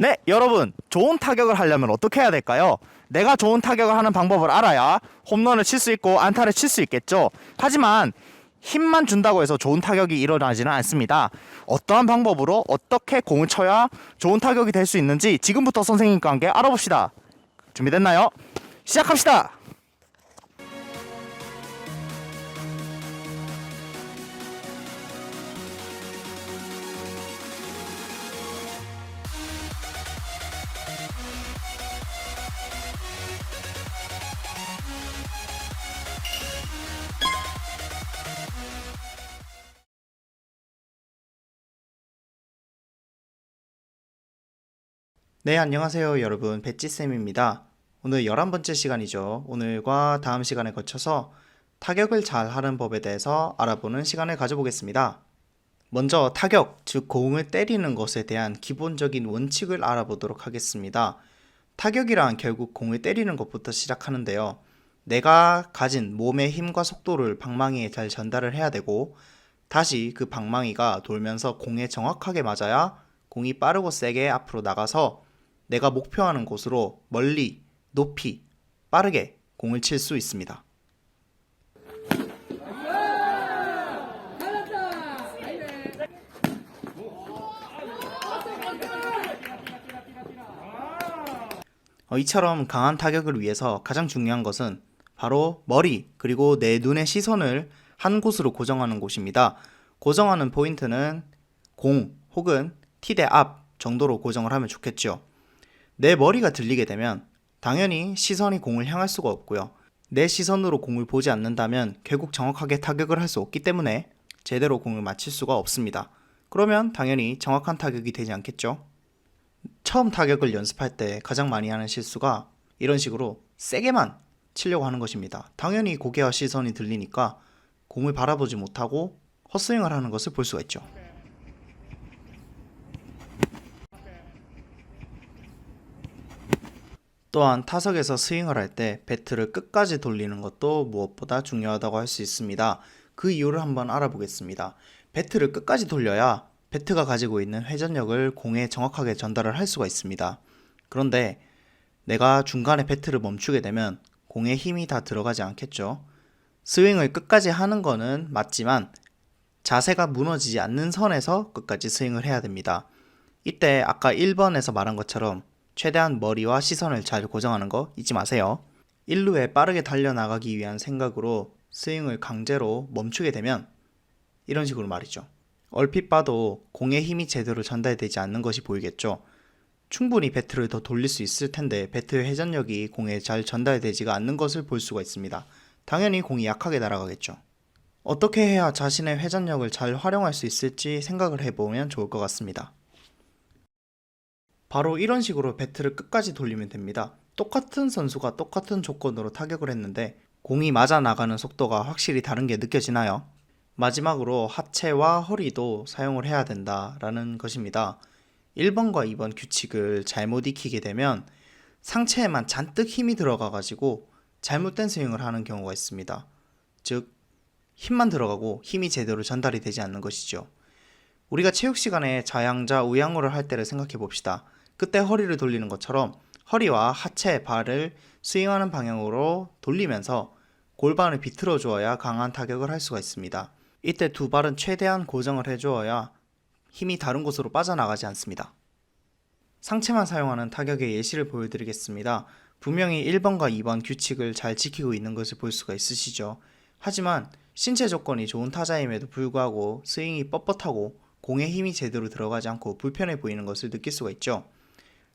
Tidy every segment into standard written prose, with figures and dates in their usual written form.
네, 여러분, 좋은 타격을 하려면 어떻게 해야 될까요? 내가 좋은 타격을 하는 방법을 알아야 홈런을 칠 수 있고 안타를 칠 수 있겠죠. 하지만 힘만 준다고 해서 좋은 타격이 일어나지는 않습니다. 어떠한 방법으로 어떻게 공을 쳐야 좋은 타격이 될 수 있는지 지금부터 선생님과 함께 알아봅시다. 준비됐나요? 시작합시다. 네, 안녕하세요 여러분, 배찌쌤입니다. 오늘 11번째 시간이죠. 오늘과 다음 시간에 거쳐서 타격을 잘 하는 법에 대해서 알아보는 시간을 가져보겠습니다. 먼저 타격, 즉 공을 때리는 것에 대한 기본적인 원칙을 알아보도록 하겠습니다. 타격이란 결국 공을 때리는 것부터 시작하는데요. 내가 가진 몸의 힘과 속도를 방망이에 잘 전달을 해야 되고, 다시 그 방망이가 돌면서 공에 정확하게 맞아야 공이 빠르고 세게 앞으로 나가서 내가 목표하는 곳으로 멀리, 높이, 빠르게 공을 칠 수 있습니다. 이처럼 강한 타격을 위해서 가장 중요한 것은 바로 머리, 그리고 내 눈의 시선을 한 곳으로 고정하는 곳입니다. 고정하는 포인트는 공 혹은 티대 앞 정도로 고정을 하면 좋겠죠. 내 머리가 들리게 되면 당연히 시선이 공을 향할 수가 없고요. 내 시선으로 공을 보지 않는다면 결국 정확하게 타격을 할 수 없기 때문에 제대로 공을 맞힐 수가 없습니다. 그러면 당연히 정확한 타격이 되지 않겠죠. 처음 타격을 연습할 때 가장 많이 하는 실수가 이런 식으로 세게만 치려고 하는 것입니다. 당연히 고개와 시선이 들리니까 공을 바라보지 못하고 헛스윙을 하는 것을 볼 수가 있죠. 또한 타석에서 스윙을 할 때 배트를 끝까지 돌리는 것도 무엇보다 중요하다고 할 수 있습니다. 그 이유를 한번 알아보겠습니다. 배트를 끝까지 돌려야 배트가 가지고 있는 회전력을 공에 정확하게 전달을 할 수가 있습니다. 그런데 내가 중간에 배트를 멈추게 되면 공에 힘이 다 들어가지 않겠죠. 스윙을 끝까지 하는 거는 맞지만 자세가 무너지지 않는 선에서 끝까지 스윙을 해야 됩니다. 이때 아까 1번에서 말한 것처럼 최대한 머리와 시선을 잘 고정하는 거 잊지 마세요. 1루에 빠르게 달려나가기 위한 생각으로 스윙을 강제로 멈추게 되면 이런 식으로 말이죠. 얼핏 봐도 공의 힘이 제대로 전달되지 않는 것이 보이겠죠. 충분히 배트를 더 돌릴 수 있을 텐데 배트의 회전력이 공에 잘 전달되지가 않는 것을 볼 수가 있습니다. 당연히 공이 약하게 날아가겠죠. 어떻게 해야 자신의 회전력을 잘 활용할 수 있을지 생각을 해보면 좋을 것 같습니다. 바로 이런 식으로 배트를 끝까지 돌리면 됩니다. 똑같은 선수가 똑같은 조건으로 타격을 했는데 공이 맞아 나가는 속도가 확실히 다른 게 느껴지나요? 마지막으로 하체와 허리도 사용을 해야 된다라는 것입니다. 1번과 2번 규칙을 잘못 익히게 되면 상체에만 잔뜩 힘이 들어가가지고 잘못된 스윙을 하는 경우가 있습니다. 즉, 힘만 들어가고 힘이 제대로 전달이 되지 않는 것이죠. 우리가 체육 시간에 좌양자, 우양우를 할 때를 생각해 봅시다. 그때 허리를 돌리는 것처럼 허리와 하체, 발을 스윙하는 방향으로 돌리면서 골반을 비틀어 주어야 강한 타격을 할 수가 있습니다. 이때 두 발은 최대한 고정을 해주어야 힘이 다른 곳으로 빠져나가지 않습니다. 상체만 사용하는 타격의 예시를 보여드리겠습니다. 분명히 1번과 2번 규칙을 잘 지키고 있는 것을 볼 수가 있으시죠. 하지만 신체 조건이 좋은 타자임에도 불구하고 스윙이 뻣뻣하고 공에 힘이 제대로 들어가지 않고 불편해 보이는 것을 느낄 수가 있죠.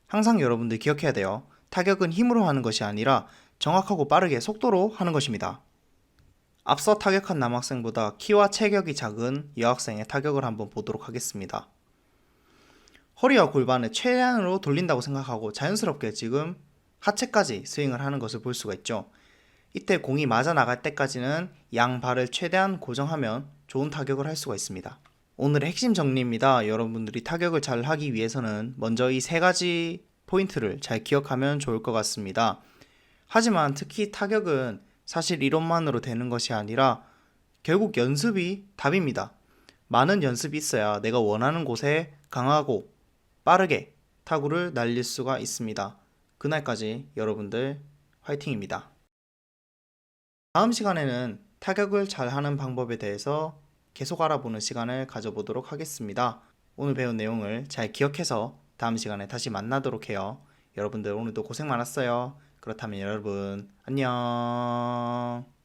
항상 여러분들 기억해야 돼요. 타격은 힘으로 하는 것이 아니라 정확하고 빠르게 속도로 하는 것입니다. 앞서 타격한 남학생보다 키와 체격이 작은 여학생의 타격을 한번 보도록 하겠습니다. 허리와 골반을 최대한으로 돌린다고 생각하고 자연스럽게 지금 하체까지 스윙을 하는 것을 볼 수가 있죠. 이때 공이 맞아 나갈 때까지는 양 발을 최대한 고정하면 좋은 타격을 할 수가 있습니다. 오늘의 핵심 정리입니다. 여러분들이 타격을 잘 하기 위해서는 먼저 이 세 가지 포인트를 잘 기억하면 좋을 것 같습니다. 하지만 특히 타격은 사실 이론만으로 되는 것이 아니라 결국 연습이 답입니다. 많은 연습이 있어야 내가 원하는 곳에 강하고 빠르게 타구를 날릴 수가 있습니다. 그날까지 여러분들 화이팅입니다. 다음 시간에는 타격을 잘하는 방법에 대해서 계속 알아보는 시간을 가져보도록 하겠습니다. 오늘 배운 내용을 잘 기억해서 다음 시간에 다시 만나도록 해요. 여러분들 오늘도 고생 많았어요. 그렇다면 여러분 안녕.